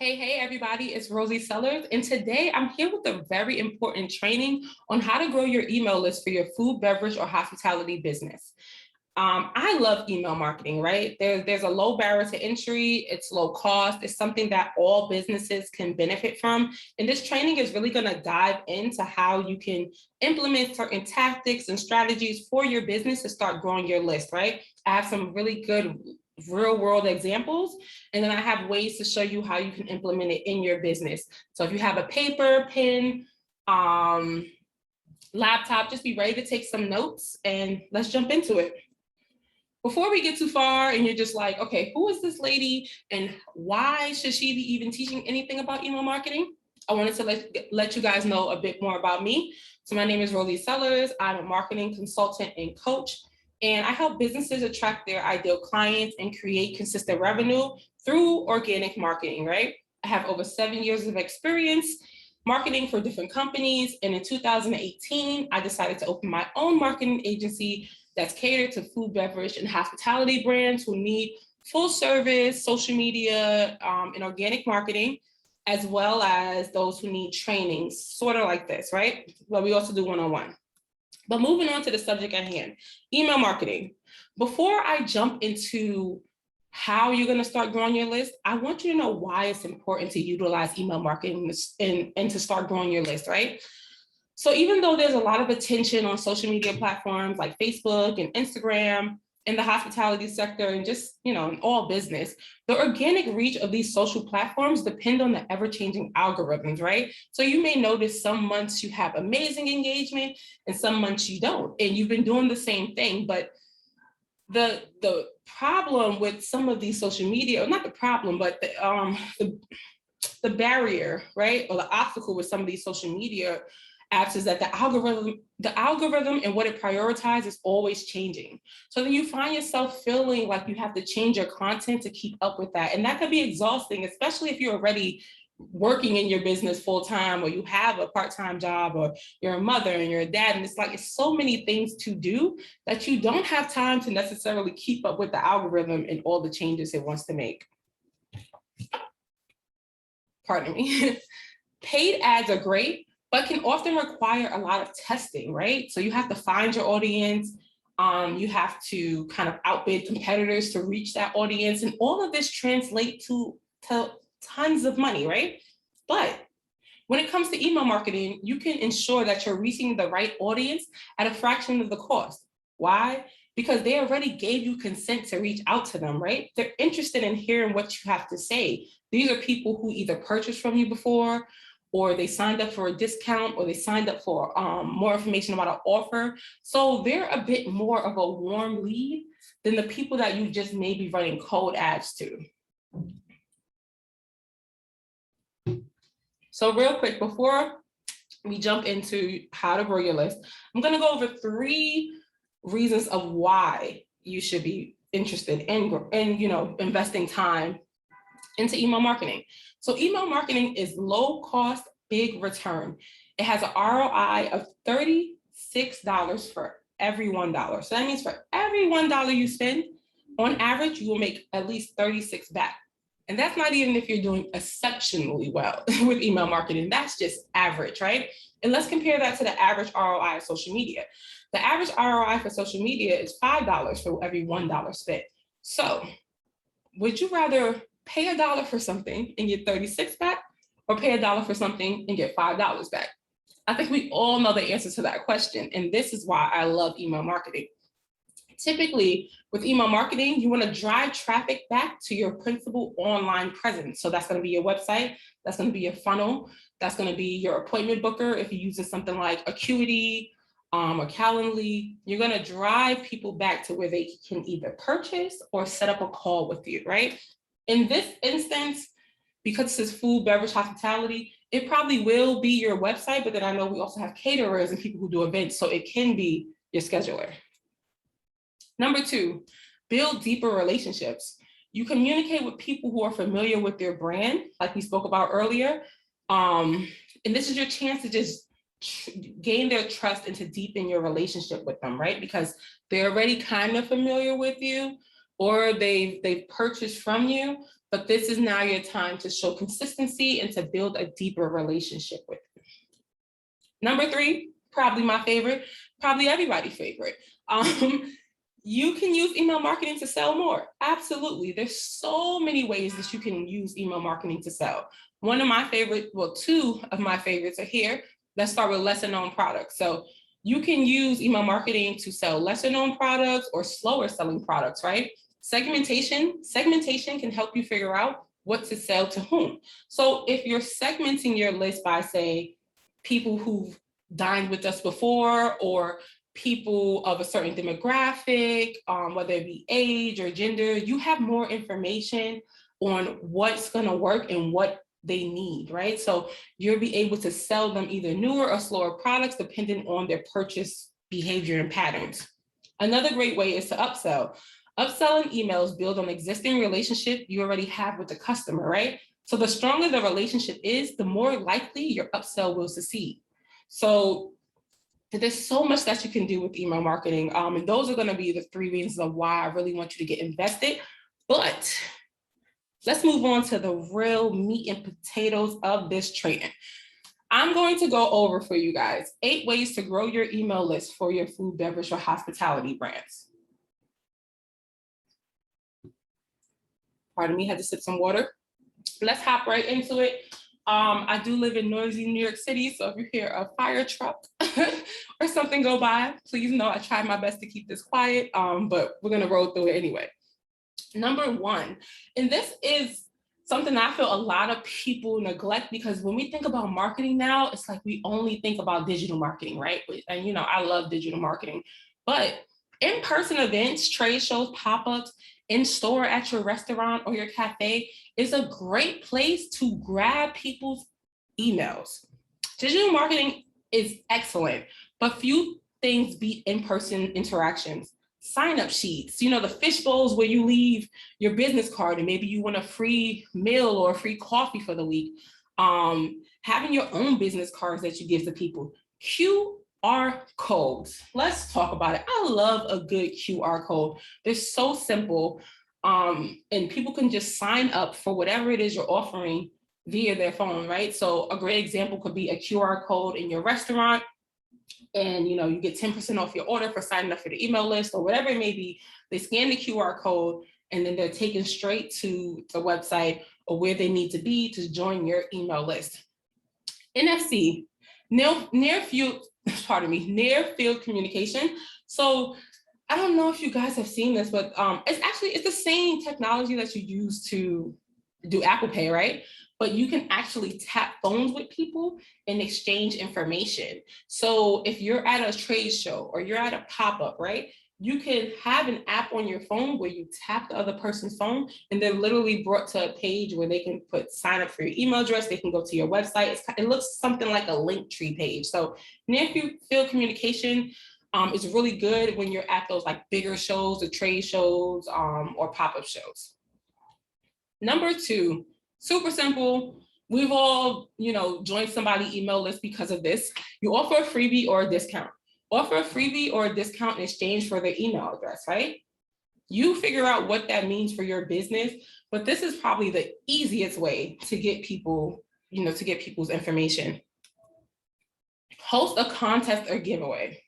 Hey, everybody, it's Rosie Sellers, and today I'm here with a very important training on how to grow your email list for your food, beverage, or hospitality business. I love email marketing, right? There's a low barrier to entry, it's low cost, it's something that all businesses can benefit from. And this training is really gonna dive into how you can implement certain tactics and strategies for your business to start growing your list, right? I have some really good real world examples, and then I have ways to show you how you can implement it in your business. So if you have a paper, pen, laptop, just be ready to take some notes and let's jump into it. Before we get too far and you're just like, okay, who is this lady and why should she be even teaching anything about email marketing? I wanted to let you guys know a bit more about me. So my name is Rosie Sellers. I'm a marketing consultant and coach, and I help businesses attract their ideal clients and create consistent revenue through organic marketing, right? I have over 7 years of experience marketing for different companies. And in 2018, I decided to open my own marketing agency that's catered to food, beverage, and hospitality brands who need full service, social media, and organic marketing, as well as those who need training, sort of like this, right? But we also do one-on-one. But moving on to the subject at hand, email marketing. Before I jump into how you're gonna start growing your list, I want you to know why it's important to utilize email marketing and to start growing your list, right? So even though there's a lot of attention on social media platforms like Facebook and Instagram in the hospitality sector and just, in all business, the organic reach of these social platforms depend on the ever-changing algorithms, right? So you may notice some months you have amazing engagement and some months you don't, and you've been doing the same thing. But the problem with some of these social media, or not the problem, but the barrier, right, or the obstacle with some of these social media apps is that the algorithm and what it prioritizes is always changing. So then you find yourself feeling like you have to change your content to keep up with that. And that could be exhausting, especially if you're already working in your business full time, or you have a part-time job, or you're a mother and you're a dad. And it's so many things to do that you don't have time to necessarily keep up with the algorithm and all the changes it wants to make. Pardon me. Paid ads are great, but can often require a lot of testing, right? So you have to find your audience. You have to kind of outbid competitors to reach that audience. And all of this translates to tons of money, right? But when it comes to email marketing, you can ensure that you're reaching the right audience at a fraction of the cost. Why? Because they already gave you consent to reach out to them, right? They're interested in hearing what you have to say. These are people who either purchased from you before, or they signed up for a discount, or they signed up for more information about an offer. So they're a bit more of a warm lead than the people that you just may be running cold ads to. So real quick, before we jump into how to grow your list, I'm gonna go over 3 reasons of why you should be interested in investing time into email marketing. So email marketing is low cost, big return. It has an ROI of $36 for every $1. So that means for every $1 you spend, on average, you will make at least 36 back. And that's not even if you're doing exceptionally well with email marketing. That's just average, right? And let's compare that to the average ROI of social media. The average ROI for social media is $5 for every $1 spent. So would you rather pay $1 for something and get 36 back, or pay $1 for something and get $5 back? I think we all know the answer to that question. And this is why I love email marketing. Typically, with email marketing, you want to drive traffic back to your principal online presence. So that's going to be your website, that's going to be your funnel, that's going to be your appointment booker. If you're using something like Acuity or Calendly, you're going to drive people back to where they can either purchase or set up a call with you, right? In this instance, because this is food, beverage, hospitality, it probably will be your website, but then I know we also have caterers and people who do events, so it can be your scheduler. Number 2, build deeper relationships. You communicate with people who are familiar with your brand, like we spoke about earlier. And this is your chance to just gain their trust and to deepen your relationship with them, right? Because they're already kind of familiar with you, or they've purchased from you. but this is now your time to show consistency and to build a deeper relationship with them. Number 3, probably my favorite, probably everybody's favorite. You can use email marketing to sell more. Absolutely. There's so many ways that you can use email marketing to sell. One of my favorite, well, 2 of my favorites are here. Let's start with lesser known products. So you can use email marketing to sell lesser known products or slower selling products, right? Segmentation can help you figure out what to sell to whom. So if you're segmenting your list by, say, people who've dined with us before, or people of a certain demographic, whether it be age or gender, you have more information on what's gonna work and what they need, right? So you'll be able to sell them either newer or slower products depending on their purchase behavior and patterns. Another great way is to upsell. Upselling emails build on existing relationship you already have with the customer, right? So the stronger the relationship is, the more likely your upsell will succeed. So there's so much that you can do with email marketing. And those are going to be the 3 reasons of why I really want you to get invested. But let's move on to the real meat and potatoes of this training. I'm going to go over for you guys 8 ways to grow your email list for your food, beverage, or hospitality brands. Pardon me, had to sip some water. Let's hop right into it. I do live in noisy New York City, so if you hear a fire truck or something go by, please know I try my best to keep this quiet, but we're gonna roll through it anyway. Number 1, and this is something I feel a lot of people neglect, because when we think about marketing now, it's like we only think about digital marketing, right? And you know, I love digital marketing, but in-person events, trade shows, pop-ups, in-store at your restaurant or your cafe is a great place to grab people's emails. Digital marketing is excellent, but few things beat in-person interactions. Sign-up sheets, you know, the fish bowls where you leave your business card and maybe you want a free meal or a free coffee for the week. Having your own business cards that you give to people. QR codes. Let's talk about it. I love a good QR code. They're so simple, and people can just sign up for whatever it is you're offering via their phone, right? So a great example could be a QR code in your restaurant, and you know, you get 10% off your order for signing up for the email list or whatever it may be. They scan the QR code and then they're taken straight to the website or where they need to be to join your email list. NFC, near field communication. So I don't know if you guys have seen this, but it's the same technology that you use to do Apple Pay, right? But you can actually tap phones with people and exchange information. So if you're at a trade show or you're at a pop-up, right? You can have an app on your phone where you tap the other person's phone and they're literally brought to a page where they can sign up for your email address. They can go to your website. It looks something like a Linktree page. So near field communication is really good when you're at those like bigger shows, the trade shows, or pop-up shows. Number 2, super simple. We've all, you know, joined somebody's email list because of this. You offer a freebie or a discount. Offer a freebie or a discount in exchange for their email address, right? You figure out what that means for your business, but this is probably the easiest way to get people, you know, to get people's information. Host a contest or giveaway.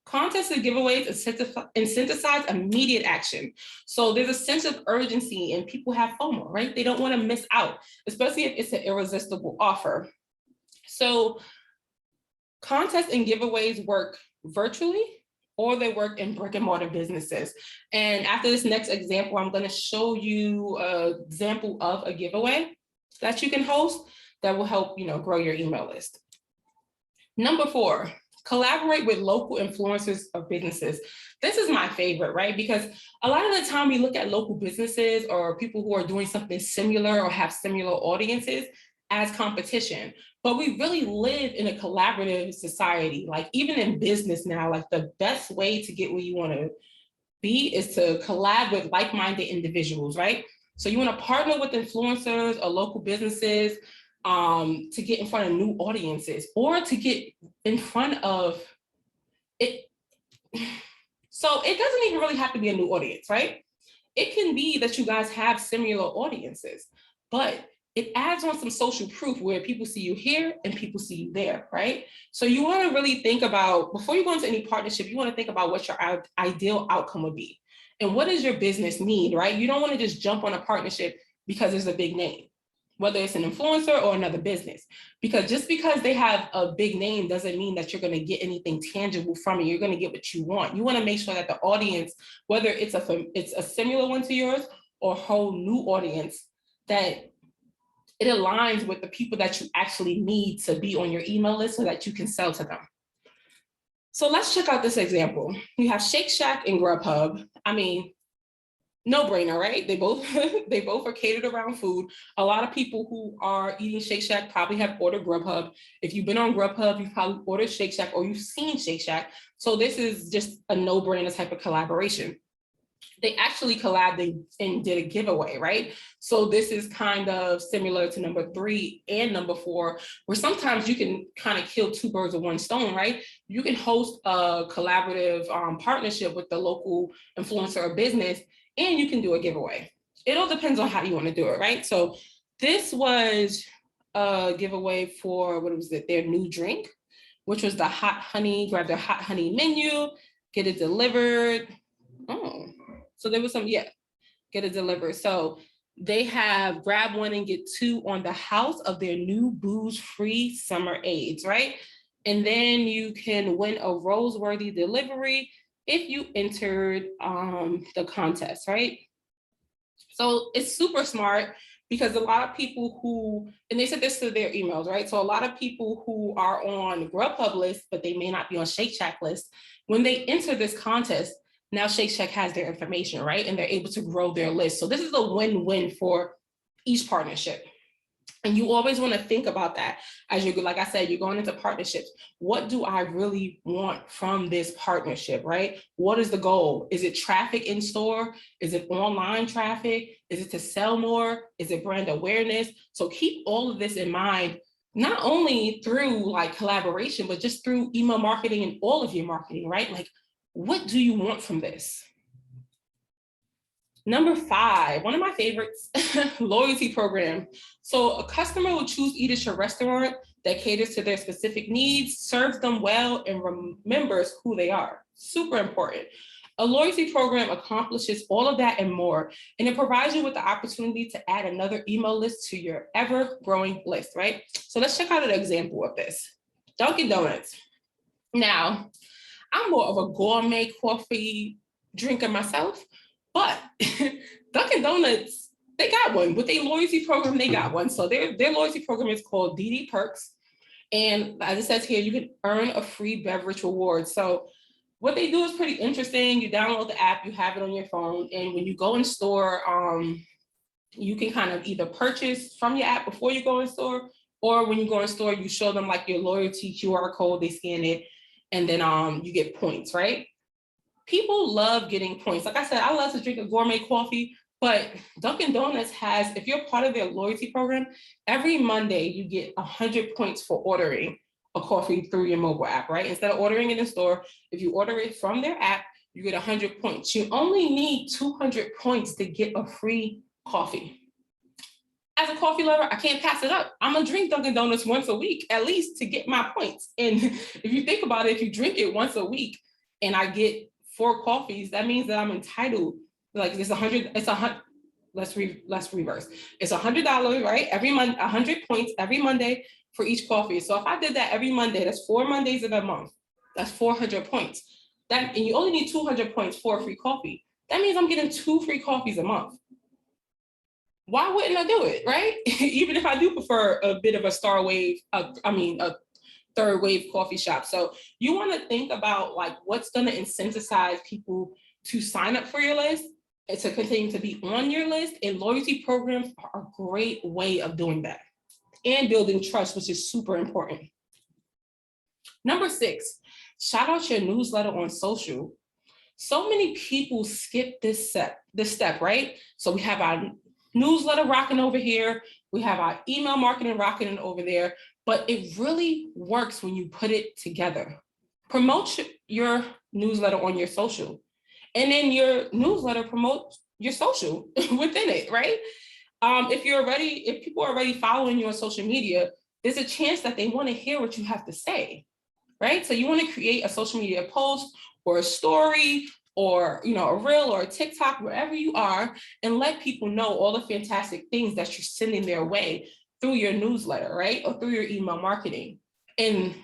Contests and giveaways incentivize immediate action. So there's a sense of urgency and people have FOMO, right? They don't want to miss out, especially if it's an irresistible offer. So contests and giveaways work virtually or they work in brick and mortar businesses. And after this next example, I'm going to show you an example of a giveaway that you can host that will help, you know, grow your email list. Number 4, collaborate with local influencers of businesses. This is my favorite, right? Because a lot of the time we look at local businesses or people who are doing something similar or have similar audiences as competition, but we really live in a collaborative society. Like even in business now, like the best way to get where you want to be is to collab with like-minded individuals, right? So you want to partner with influencers or local businesses to get in front of new audiences or to get in front of it. So it doesn't even really have to be a new audience, right? it can be that you guys have similar audiences, but it adds on some social proof where people see you here and people see you there, right? So you want to really think about, before you go into any partnership, you want to think about what your ideal outcome would be. And what does your business need, right? You don't want to just jump on a partnership because there's a big name, whether it's an influencer or another business. Because just because they have a big name doesn't mean that you're going to get anything tangible from it. You're going to get what you want. You want to make sure that the audience, whether it's a similar one to yours or a whole new audience, that it aligns with the people that you actually need to be on your email list so that you can sell to them. So let's check out this example. You have Shake Shack and Grubhub. I mean, no brainer, right? They both are catered around food. A lot of people who are eating Shake Shack probably have ordered Grubhub. If you've been on Grubhub, you've probably ordered Shake Shack or you've seen Shake Shack. So this is just a no-brainer type of collaboration. They actually collabed and did a giveaway, right? So this is kind of similar to number 3 and number 4, where sometimes you can kind of kill 2 birds with 1 stone, right? You can host a collaborative partnership with the local influencer or business, and you can do a giveaway. It all depends on how you want to do it, right? So this was a giveaway for, what was it, their new drink, which was the hot honey, grab their hot honey menu, get it delivered. Oh. So there was some, get it delivered. So they have grab 1 and get 2 on the house of their new booze-free summer aids, right? And then you can win a Rose-worthy delivery if you entered the contest, right? So it's super smart because a lot of people who, and they said this to their emails, right? So a lot of people who are on Grubhub list, but they may not be on Shake Shack list, when they enter this contest, now Shake Shack has their information, right? And they're able to grow their list. So this is a win-win for each partnership. And you always want to think about that as you, like I said, you're going into partnerships. What do I really want from this partnership, right? What is the goal? Is it traffic in store? Is it online traffic? Is it to sell more? Is it brand awareness? So keep all of this in mind, not only through like collaboration, but just through email marketing and all of your marketing, right? Like, what do you want from this? Number 5, one of my favorites, loyalty program. So a customer will choose Eat at Your restaurant that caters to their specific needs, serves them well, and remembers who they are. Super important. A loyalty program accomplishes all of that and more, and it provides you with the opportunity to add another email list to your ever-growing list, right? So let's check out an example of this. Dunkin' Donuts. Now, I'm more of a gourmet coffee drinker myself, but Dunkin' Donuts, they got one. With their loyalty program, they got one. So their loyalty program is called DD Perks. And as it says here, you can earn a free beverage reward. So what they do is pretty interesting. You download the app, you have it on your phone. And when you go in store, you can kind of either purchase from your app before you go in store, or when you go in store, you show them like your loyalty QR code, they scan it, and then you get points, right? People love getting points. Like I said, I love to drink a gourmet coffee, but Dunkin' Donuts has, if you're part of their loyalty program, every Monday you get 100 points for ordering a coffee through your mobile app, right? Instead of ordering it in store, if you order it from their app, you get 100 points. You only need 200 points to get a free coffee. As a coffee lover, I can't pass it up. I'm gonna drink Dunkin' Donuts once a week, at least to get my points. And if you think about it, if you drink it once a week and I get 4 coffees, that means that I'm entitled, like it's 100, let's reverse. It's $100, right? Every month, 100 points every Monday for each coffee. So if I did that every Monday, that's 4 Mondays in a month. That's 400 points. And you only need 200 points for a free coffee. That means I'm getting 2 free coffees a month. Why wouldn't I do it, right? Even if I do prefer a bit of a a third wave coffee shop. So you want to think about like what's going to incentivize people to sign up for your list and to continue to be on your list. And loyalty programs are a great way of doing that and building trust, which is super important. Number 6, shout out your newsletter on social. So many people skip this step, right? So we have our newsletter rocking over here. We have our email marketing rocking over there, but it really works when you put it together. Promote your newsletter on your social. And then your newsletter promotes your social within it, right? If people are already following you on social media, there's a chance that they want to hear what you have to say, right? So you want to create a social media post or a story or a reel or a TikTok, wherever you are, and let people know all the fantastic things that you're sending their way through your newsletter, right? Or through your email marketing. And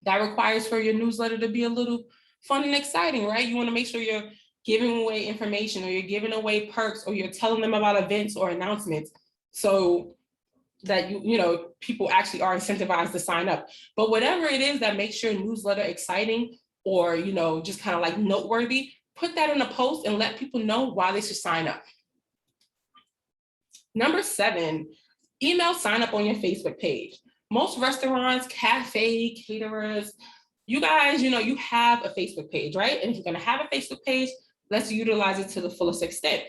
that requires for your newsletter to be a little fun and exciting, right? You want to make sure you're giving away information, or you're giving away perks, or you're telling them about events or announcements, so that people actually are incentivized to sign up. But whatever it is that makes your newsletter exciting, or just kind of like noteworthy, put that in a post and let people know why they should sign up. Number 7, email sign up on your Facebook page. Most restaurants, cafe, caterers, you guys, you have a Facebook page, right? And if you're going to have a Facebook page, let's utilize it to the fullest extent.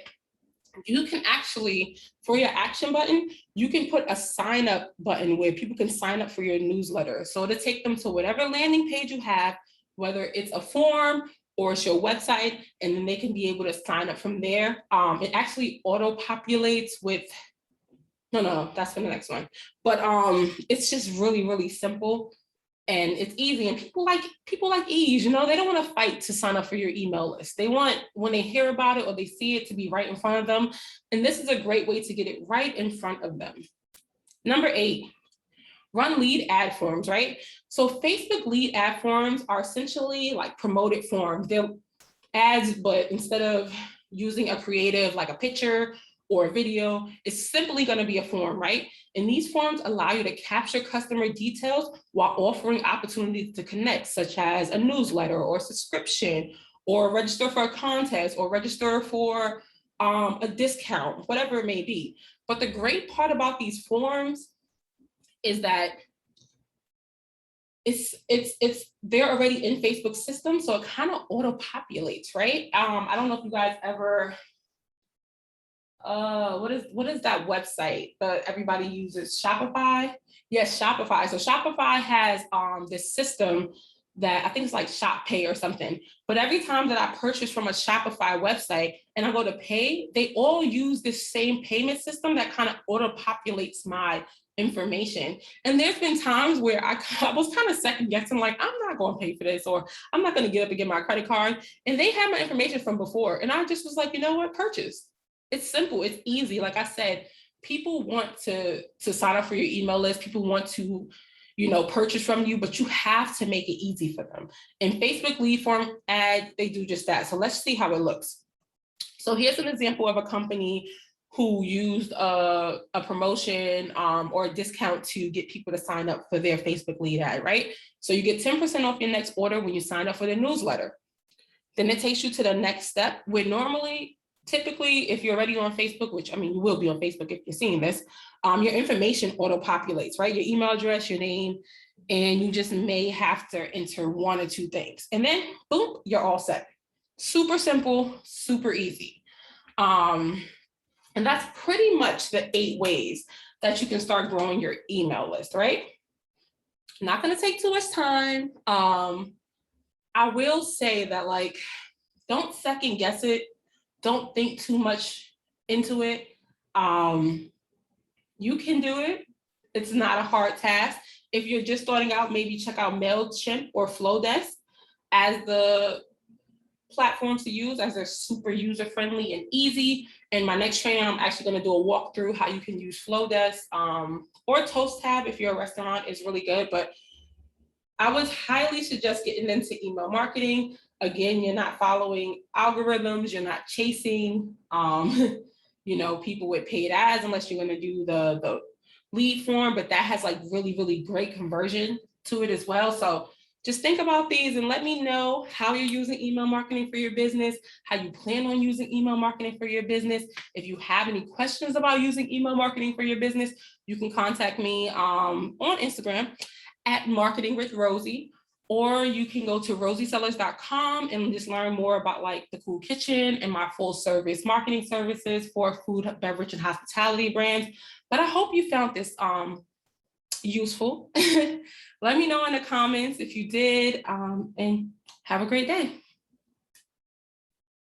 You can actually, for your action button, you can put a sign up button where people can sign up for your newsletter. So to take them to whatever landing page you have, whether it's a form or it's your website, and then they can be able to sign up from there. It actually auto populates with, no, that's for the next one. But it's just really, really simple. And it's easy, and people like ease. They don't want to fight to sign up for your email list. They want, when they hear about it or they see it, to be right in front of them. And this is a great way to get it right in front of them. Number 8, run lead ad forms, right? So Facebook lead ad forms are essentially like promoted forms. They're ads, but instead of using a creative like a picture or a video, it's simply going to be a form, right? And these forms allow you to capture customer details while offering opportunities to connect, such as a newsletter or subscription, or register for a contest, or register for a discount, whatever it may be. But the great part about these forms is that they're already in Facebook's system, so it kind of auto populates, right? I don't know if you guys ever. What is that website that everybody uses? Shopify? Yes, Shopify. So Shopify has this system that I think it's like Shop Pay or something. But every time that I purchase from a Shopify website and I go to pay, they all use this same payment system that kind of auto populates my information. And there's been times where I was kind of second guessing, like, I'm not going to pay for this, or I'm not going to get up and get my credit card. And they had my information from before. And I just was like, you know what, purchase. It's simple, it's easy. Like I said, people want to sign up for your email list. People want to, purchase from you, but you have to make it easy for them. And Facebook lead form ad, they do just that. So let's see how it looks. So here's an example of a company who used a promotion or a discount to get people to sign up for their Facebook lead ad, right? So you get 10% off your next order when you sign up for the newsletter. Then it takes you to the next step, where typically, if you're already on Facebook, which, I mean, you will be on Facebook if you're seeing this, your information auto-populates, right? Your email address, your name, and you just may have to enter 1 or 2 things. And then, boom, you're all set. Super simple, super easy. And that's pretty much the 8 ways that you can start growing your email list, right? Not going to take too much time. I will say that, like, don't second guess it. Don't think too much into it. You can do it. It's not a hard task. If you're just starting out, maybe check out MailChimp or Flowdesk as the platforms to use, as they're super user-friendly and easy. In my next training, I'm actually going to do a walkthrough how you can use Flowdesk, or ToastTab if you're a restaurant is really good. But I would highly suggest getting into email marketing. Again, you're not following algorithms, you're not chasing people with paid ads, unless you're going to do the lead form, but that has like really, really great conversion to it as well. So just think about these and let me know how you're using email marketing for your business, how you plan on using email marketing for your business. If you have any questions about using email marketing for your business, you can contact me on Instagram at Marketing with Rosie, or you can go to rosiesellers.com and just learn more about like the Cool Kitchen and my full service marketing services for food, beverage, and hospitality brands. But I hope you found this useful. Let me know in the comments if you did, and have a great day.